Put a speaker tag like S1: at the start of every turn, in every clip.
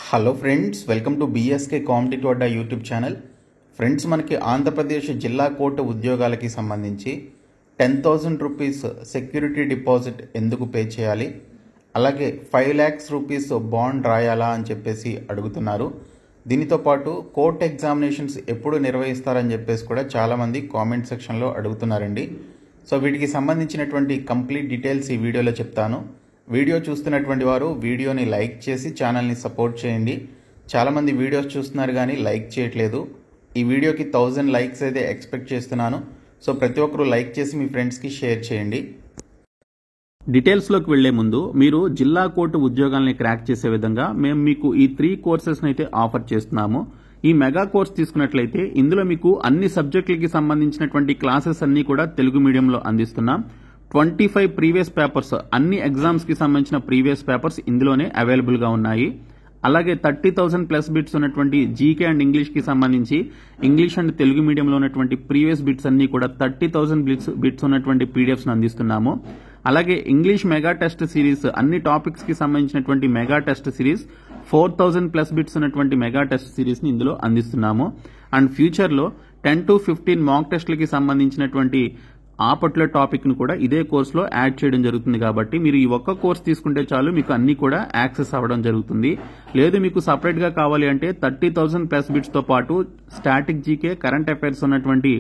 S1: Hello friends, welcome to BSK competitive Adda YouTube channel. Friends, మనకి ఆంధ్రప్రదేశ్ జిల్లా court ఉద్యోగాలకి సంబంధించి 10,000 రూపీస్ సెక్యూరిటీ డిపాజిట్ ఎందుకు పే చేయాలి, అలాగే 5 lakhs రూపీస్ బాండ్ రాయాలా అని చెప్పేసి అడుగుతున్నారు. దీనితో పాటు కోర్ట్ ఎగ్జామినేషన్స్ ఎప్పుడు నిర్వహిస్తారని చెప్పేసి కూడా చాలామంది కామెంట్ సెక్షన్లో అడుగుతున్నారండి. సో వీటికి సంబంధించినటువంటి కంప్లీట్ డీటెయిల్స్ ఈ వీడియోలో చెప్తాను. వీడియో చూస్తున్నటువంటి వారు వీడియోని లైక్ చేసి ఛానల్ని సపోర్ట్ చేయండి. చాలామంది వీడియోస్ చూస్తున్నారు కానీ లైక్ చేయట్లేదు. ఈ వీడియోకి 1000 లైక్స్ అయితే ఎక్స్పెక్ట్ చేస్తున్నాను. సో ప్రతి ఒక్కరూ లైక్ చేసి మీ ఫ్రెండ్స్కి షేర్ చేయండి.
S2: డీటెయిల్స్లోకి వెళ్లే ముందు మీరు జిల్లా కోర్టు ఉద్యోగాల్ని క్రాక్ చేసే విధంగా మేము మీకు ఈ 3 కోర్సెస్ని అయితే ఆఫర్ చేస్తున్నాము. ఈ మెగా కోర్స్ తీసుకున్నట్లయితే ఇందులో మీకు అన్ని సబ్జెక్టులకి సంబంధించినటువంటి క్లాసెస్ అన్ని కూడా తెలుగు మీడియంలో అందిస్తున్నాం. 25 ప్రీవియస్ పేపర్స్, అన్ని ఎగ్జామ్స్ కి సంబంధించిన ప్రీవియస్ పేపర్స్ ఇందులోనే అవైలబుల్ గా ఉన్నాయి. అలాగే 30,000 ప్లస్ బిట్స్ ఉన్నటువంటి జీకే అండ్ ఇంగ్లీష్ కి సంబంధించి ఇంగ్లీష్ అండ్ తెలుగు మీడియంలో ఉన్నటువంటి ప్రీవియస్ బిట్స్ అన్ని కూడా 30,000 బిట్స్ ఉన్నటువంటి పీడిఎఫ్స్ అందిస్తున్నాము. అలాగే ఇంగ్లీష్ మెగా టెస్ట్ సిరీస్, అన్ని టాపిక్స్ కి సంబంధించినటువంటి mega test series 4,000 plus bits ఉన్నటువంటి మెగా టెస్ట్ సిరీస్ ని ఇందులో అందిస్తున్నాము. అండ్ ఫ్యూచర్ లో 10 to 15 మాక్ టెస్ట్లకి సంబంధించినటువంటి ఆ పర్టికులర్ టాపిక్ ను కూడా ఇదే కోర్సులో యాడ్ చేయడం జరుగుతుంది. కాబట్టి మీరు ఈ ఒక్క కోర్స్ తీసుకుంటే చాలు, మీకు అన్ని కూడా యాక్సెస్ అవ్వడం జరుగుతుంది. లేదు మీకు సపరేట్ గా కావాలి అంటే 30,000 ప్లస్ బిట్స్ తో పాటు స్టాటిక్ జీకే, కరెంట్ అఫైర్స్ ఉన్నటువంటి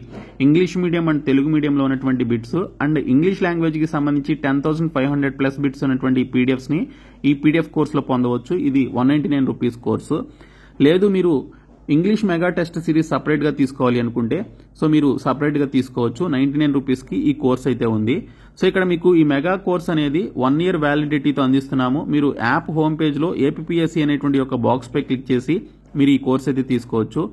S2: ఇంగ్లీష్ మీడియం అండ్ తెలుగు మీడియంలో ఉన్నటువంటి బిట్స్ అండ్ ఇంగ్లీష్ లాంగ్వేజ్ కి సంబంధించి 10,500 ప్లస్ బిట్స్ ఉన్నటువంటి పీడిఎఫ్స్ ని ఈ పీడిఎఫ్ కోర్సులో పొందవచ్చు. ఇది 199 రూపీస్ కోర్సు. లేదు మీరు English mega test series separate గా తీసుకోవాలి అనుకుంటే సో మీరు సపరేట్ గా తీసుకోవచ్చు. 99 రూపీస్ కి ఈ కోర్స్ అయితే ఉంది. సో ఇక్కడ మీకు ఈ మెగా కోర్స్ అనేది 1 year వ్యాలిడిటీతో అందిస్తున్నాము. మీరు యాప్ హోమ్ పేజ్ లో ఏపీఎస్సీ అనేటువంటి ఒక బాక్స్ పై క్లిక్ చేసి మీరు ఈ కోర్స్ అయితే తీసుకోవచ్చు.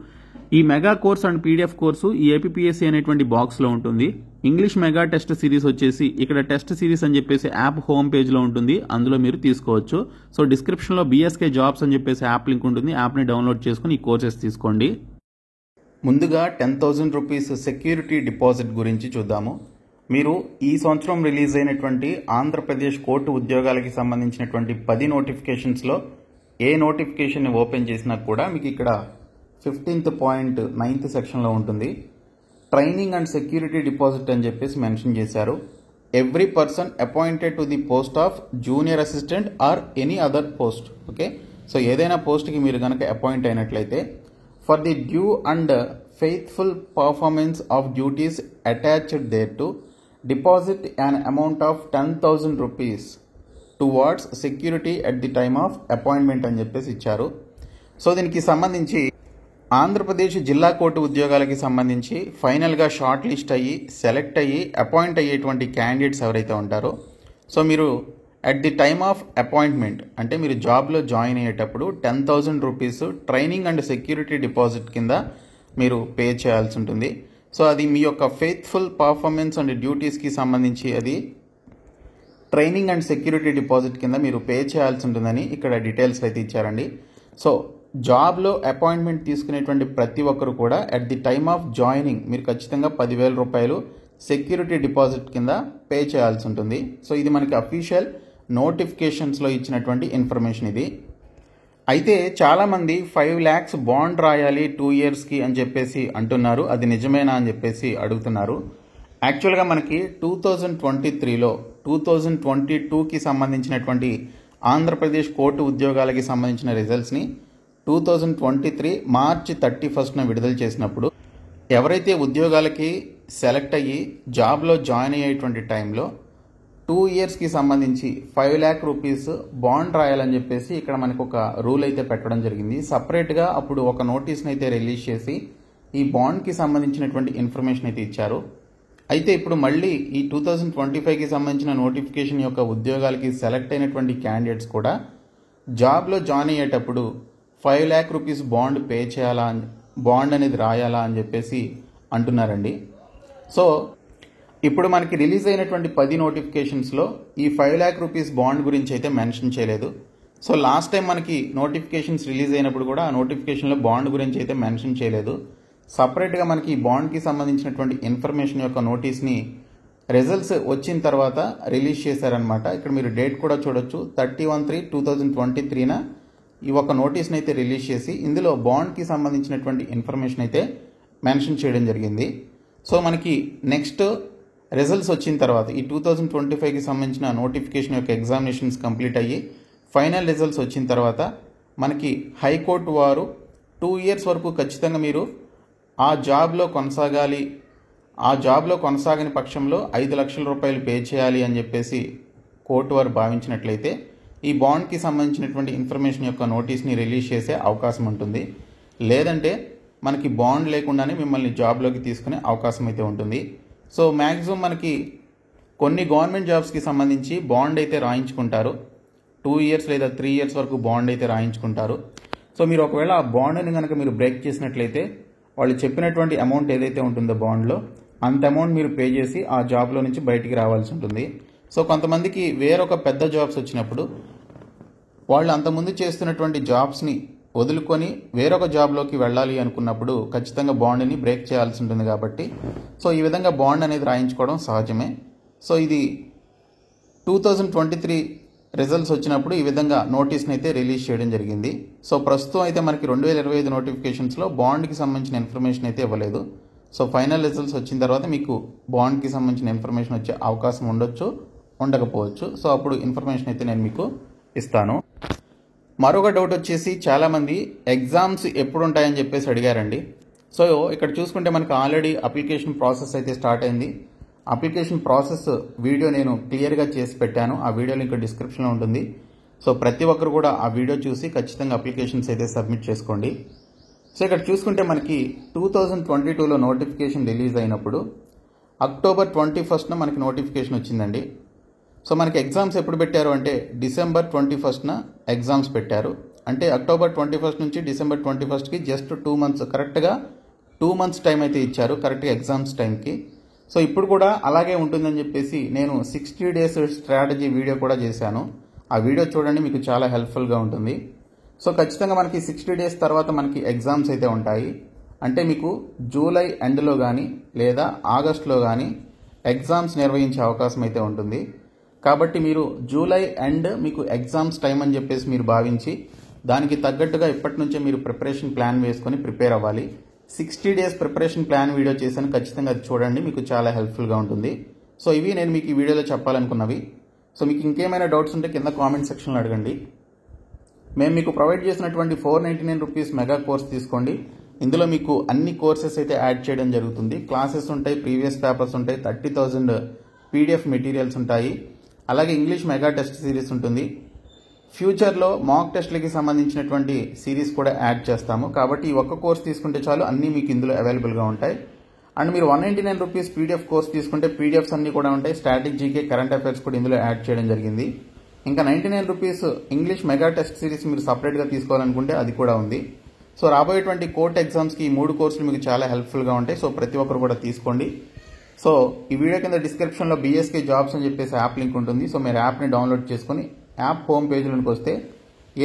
S2: ఈ mega course and PDF course ఈ ఏపీఎస్సీ అనేటువంటి బాక్స్ లో ఉంటుంది. ఇంగ్లీష్ మెగా టెస్ట్ సిరీస్ వచ్చేసి ఇక్కడ టెస్ట్ సిరీస్ అని చెప్పేసి యాప్ హోమ్ పేజ్ లో ఉంటుంది, అందులో మీరు తీసుకోవచ్చు. సో డిస్క్రిప్షన్ లో బీఎస్కే జాబ్స్ అని చెప్పేసి యాప్ లింక్ ఉంటుంది, యాప్ ని డౌన్లోడ్ చేసుకుని ఈ కోర్సెస్ తీసుకోండి.
S1: ముందుగా 10,000 రూపీస్ సెక్యూరిటీ డిపాజిట్ గురించి చూద్దాము. మీరు ఈ సంవత్సరం రిలీజ్ అయినటువంటి ఆంధ్రప్రదేశ్ కోర్టు ఉద్యోగాలకి సంబంధించినటువంటి 10 నోటిఫికేషన్స్లో ఏ నోటిఫికేషన్ ఓపెన్ చేసినా కూడా మీకు ఇక్కడ 15th పాయింట్ 9th సెక్షన్లో ఉంటుంది. ట్రైనింగ్ అండ్ సెక్యూరిటీ డిపాజిట్ అని చెప్పేసి మెన్షన్ చేశారు. Every person appointed to the post of junior assistant or any other post. Okay, so ఏదైనా పోస్ట్కి మీరు కనుక అపాయింట్ అయినట్లయితే for the due and faithful performance of duties attached thereto deposit an amount of 10,000 rupees towards security at the time of appointment అని చెప్పేసి ఇచ్చారు. So దీనికి సంబంధించి ఆంధ్రప్రదేశ్ జిల్లా కోర్టు ఉద్యోగాలకి సంబంధించి ఫైనల్గా షార్ట్ లిస్ట్ అయ్యి సెలెక్ట్ అయ్యి అపాయింట్ అయ్యేటువంటి క్యాండిడేట్స్ ఎవరైతే ఉంటారో సో మీరు at the time of appointment అంటే మీరు జాబ్లో జాయిన్ అయ్యేటప్పుడు 10,000 rupees training and security deposit కింద మీరు పే చేయాల్సి ఉంటుంది. సో అది మీ యొక్క ఫెయిత్ఫుల్ పర్ఫార్మెన్స్ అండ్ డ్యూటీస్కి సంబంధించి అది ట్రైనింగ్ అండ్ సెక్యూరిటీ డిపాజిట్ కింద మీరు పే చేయాల్సి ఉంటుందని ఇక్కడ డీటెయిల్స్ అయితే ఇచ్చారండి. సో జాబ్లో అపాయింట్మెంట్ తీసుకునేటువంటి ప్రతి ఒక్కరు కూడా at the time of joining మీరు ఖచ్చితంగా 10,000 రూపాయలు సెక్యూరిటీ డిపాజిట్ కింద పే చేయాల్సి ఉంటుంది. సో ఇది మనకి అఫీషియల్ నోటిఫికేషన్స్లో ఇచ్చినటువంటి ఇన్ఫర్మేషన్ ఇది. అయితే చాలామంది 5 lakhs బాండ్ రాయాలి 2 yearsకి అని చెప్పేసి అంటున్నారు. అది నిజమేనా అని చెప్పేసి అడుగుతున్నారు. యాక్చువల్గా మనకి 2023లో 2022కి సంబంధించినటువంటి ఆంధ్రప్రదేశ్ కోర్టు ఉద్యోగాలకి సంబంధించిన రిజల్ట్స్ని 2023 March 31st విడుదల చేసినప్పుడు ఎవరైతే ఉద్యోగాలకి సెలెక్ట్ అయ్యి జాబ్లో జాయిన్ అయ్యేటువంటి టైంలో 2 yearsకి సంబంధించి 5 lakh రూపీస్ బాండ్ రాయాలని చెప్పేసి ఇక్కడ మనకు ఒక రూల్ అయితే పెట్టడం జరిగింది. సపరేట్గా అప్పుడు ఒక నోటీస్ని అయితే రిలీజ్ చేసి ఈ బాండ్కి సంబంధించినటువంటి ఇన్ఫర్మేషన్ అయితే ఇచ్చారు. అయితే ఇప్పుడు మళ్ళీ ఈ 2025కి సంబంధించిన నోటిఫికేషన్ యొక్క ఉద్యోగాలకి సెలెక్ట్ అయినటువంటి క్యాండిడేట్స్ కూడా జాబ్లో జాయిన్ అయ్యేటప్పుడు 5 lakh రూపీస్ బాండ్ పే చేయాలా, బాండ్ అనేది రాయాలా అని చెప్పేసి అంటున్నారండి. సో ఇప్పుడు మనకి రిలీజ్ అయినటువంటి 10 నోటిఫికేషన్స్లో ఈ 5 lakh రూపీస్ బాండ్ గురించి అయితే మెన్షన్ చేయలేదు. సో లాస్ట్ టైం మనకి నోటిఫికేషన్స్ రిలీజ్ అయినప్పుడు కూడా ఆ నోటిఫికేషన్లో బాండ్ గురించి అయితే మెన్షన్ చేయలేదు. సపరేట్గా మనకి ఈ బాండ్కి సంబంధించినటువంటి ఇన్ఫర్మేషన్ యొక్క నోటీస్ని రిజల్ట్స్ వచ్చిన తర్వాత రిలీజ్ చేశారనమాట. ఇక్కడ మీరు డేట్ కూడా చూడొచ్చు, 31/3/2023 ఈ ఒక నోటీస్ని అయితే రిలీజ్ చేసి ఇందులో బాండ్కి సంబంధించినటువంటి ఇన్ఫర్మేషన్ అయితే మెన్షన్ చేయడం జరిగింది. సో మనకి నెక్స్ట్ రిజల్ట్స్ వచ్చిన తర్వాత ఈ 2025కి సంబంధించిన నోటిఫికేషన్ యొక్క ఎగ్జామినేషన్స్ కంప్లీట్ అయ్యి ఫైనల్ రిజల్ట్స్ వచ్చిన తర్వాత మనకి హైకోర్టు వారు 2 years వరకు ఖచ్చితంగా మీరు ఆ జాబ్లో కొనసాగాలి, ఆ జాబ్లో కొనసాగని పక్షంలో 5 లక్షల రూపాయలు పే చేయాలి అని చెప్పేసి కోర్టు వారు భావించినట్లయితే ఈ బాండ్కి సంబంధించినటువంటి ఇన్ఫర్మేషన్ యొక్క నోటీస్ని రిలీజ్ చేసే అవకాశం ఉంటుంది. లేదంటే మనకి బాండ్ లేకుండానే మిమ్మల్ని జాబ్లోకి తీసుకునే అవకాశం అయితే ఉంటుంది. సో మ్యాక్సిమం మనకి కొన్ని గవర్నమెంట్ జాబ్స్కి సంబంధించి బాండ్ అయితే రాయించుకుంటారు. 2 years లేదా 3 years వరకు బాండ్ అయితే రాయించుకుంటారు. సో మీరు ఒకవేళ ఆ బాండ్ని కనుక మీరు బ్రేక్ చేసినట్లయితే వాళ్ళు చెప్పినటువంటి అమౌంట్ ఏదైతే ఉంటుందో బాండ్లో అంత అమౌంట్ మీరు పే చేసి ఆ జాబ్లో నుంచి బయటికి రావాల్సి ఉంటుంది. సో కొంతమందికి వేరొక పెద్ద జాబ్స్ వచ్చినప్పుడు వాళ్ళు అంతకుముందు చేస్తున్నటువంటి జాబ్స్ని వదులుకొని వేరొక జాబ్లోకి వెళ్ళాలి అనుకున్నప్పుడు ఖచ్చితంగా బాండ్ని బ్రేక్ చేయాల్సి ఉంటుంది కాబట్టి సో ఈ విధంగా బాండ్ అనేది రాయించుకోవడం సహజమే. సో ఇది 2023 రిజల్ట్స్ వచ్చినప్పుడు ఈ విధంగా నోటీస్ని అయితే రిలీజ్ చేయడం జరిగింది. సో ప్రస్తుతం అయితే మనకి 2025 నోటిఫికేషన్స్లో బాండ్కి సంబంధించిన ఇన్ఫర్మేషన్ అయితే ఇవ్వలేదు. సో ఫైనల్ రిజల్ట్స్ వచ్చిన తర్వాత మీకు బాండ్కి సంబంధించిన ఇన్ఫర్మేషన్ వచ్చే అవకాశం ఉండొచ్చు, ఉండకపోవచ్చు. సో అప్పుడు ఇన్ఫర్మేషన్ అయితే నేను మీకు ఇస్తాను. మరొక డౌట్ వచ్చేసి చాలామంది ఎగ్జామ్స్ ఎప్పుడు ఉంటాయని చెప్పేసి అడిగారండి. సో ఇక్కడ చూసుకుంటే మనకు ఆల్రెడీ అప్లికేషన్ ప్రాసెస్ అయితే స్టార్ట్ అయింది. అప్లికేషన్ ప్రాసెస్ వీడియో నేను క్లియర్గా చేసి పెట్టాను. ఆ వీడియో లింక్ డిస్క్రిప్షన్లో ఉంటుంది. సో ప్రతి ఒక్కరు కూడా ఆ వీడియో చూసి ఖచ్చితంగా అప్లికేషన్స్ అయితే సబ్మిట్ చేసుకోండి. సో ఇక్కడ చూసుకుంటే మనకి 2022లో నోటిఫికేషన్ రిలీజ్ అయినప్పుడు అక్టోబర్ 21న మనకి నోటిఫికేషన్ వచ్చిందండి. సో మనకి ఎగ్జామ్స్ ఎప్పుడు పెట్టారు అంటే డిసెంబర్ 21న ఎగ్జామ్స్ పెట్టారు. అంటే అక్టోబర్ 21 నుంచి డిసెంబర్ 21కి జస్ట్ 2 months, కరెక్ట్గా 2 months టైం అయితే ఇచ్చారు కరెక్ట్గా ఎగ్జామ్స్ టైంకి. సో ఇప్పుడు కూడా అలాగే ఉంటుందని చెప్పేసి నేను 60 days స్ట్రాటజీ వీడియో కూడా చేశాను. ఆ వీడియో చూడండి, మీకు చాలా హెల్ప్ఫుల్గా ఉంటుంది. సో ఖచ్చితంగా మనకి 60 days తర్వాత మనకి ఎగ్జామ్స్ అయితే ఉంటాయి. అంటే మీకు జూలై ఎండ్లో కానీ లేదా ఆగస్టులో కానీ ఎగ్జామ్స్ నిర్వహించే అవకాశం అయితే ఉంటుంది. కాబట్టి మీరు జూలై ఎండ్ మీకు ఎగ్జామ్స్ టైం అని చెప్పేసి మీరు భావించి దానికి తగ్గట్టుగా ఇప్పటి నుంచే మీరు ప్రిపరేషన్ ప్లాన్ వేసుకొని ప్రిపేర్ అవ్వాలి. 60 days ప్రిపరేషన్ ప్లాన్ వీడియో చేశాను, ఖచ్చితంగా అది చూడండి, మీకు చాలా హెల్ప్ఫుల్గా ఉంటుంది. సో ఇవి నేను మీకు ఈ వీడియోలో చెప్పాలనుకున్నవి. సో మీకు ఇంకేమైనా డౌట్స్ ఉంటే కింద కామెంట్ సెక్షన్లో అడగండి. మేము మీకు ప్రొవైడ్ చేసినటువంటి 499 రూపీస్ మెగా కోర్స్ తీసుకోండి. ఇందులో మీకు అన్ని కోర్సెస్ అయితే యాడ్ చేయడం జరుగుతుంది. క్లాసెస్ ఉంటాయి, ప్రీవియస్ పేపర్స్ ఉంటాయి, 30,000 PDF మెటీరియల్స్ ఉంటాయి. అలాగే ఇంగ్లీష్ మెగా టెస్ట్ సిరీస్ ఉంటుంది. ఫ్యూచర్లో మాక్ టెస్ట్లకి సంబంధించినటువంటి సిరీస్ కూడా యాడ్ చేస్తాము. కాబట్టి ఈ ఒక్క కోర్స్ తీసుకుంటే చాలు, అన్నీ మీకు ఇందులో అవైలబుల్గా ఉంటాయి. అండ్ మీరు 199 రూపీస్ PDF కోర్స్ తీసుకుంటే PDFs అన్నీ కూడా ఉంటాయి. స్టాటిక్, జీకే, కరెంట్ అఫైర్స్ కూడా ఇందులో యాడ్ చేయడం జరిగింది. ఇంకా 99 rupees English mega test series మీరు సపరేట్గా తీసుకోవాలనుకుంటే అది కూడా ఉంది. సో రాబోయేటువంటి కోర్ట్ ఎగ్జామ్స్కి ఈ 3 కోర్సులు మీకు చాలా హెల్ప్ఫుల్గా ఉంటాయి. సో ప్రతి ఒక్కరు కూడా తీసుకోండి. సో ఈ వీడియో కింద డిస్క్రిప్షన్లో BSK జాబ్స్ అని చెప్పేసి యాప్ లింక్ ఉంటుంది. సో మీరు యాప్ని డౌన్లోడ్ చేసుకొని యాప్ హోమ్ పేజ్లోకి వస్తే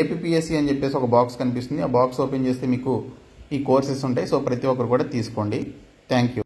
S1: APPSC అని చెప్పేసి ఒక బాక్స్ కనిపిస్తుంది. ఆ బాక్స్ ఓపెన్ చేస్తే మీకు ఈ కోర్సెస్ ఉంటాయి. సో ప్రతి ఒక్కరు కూడా తీసుకోండి. Thank you.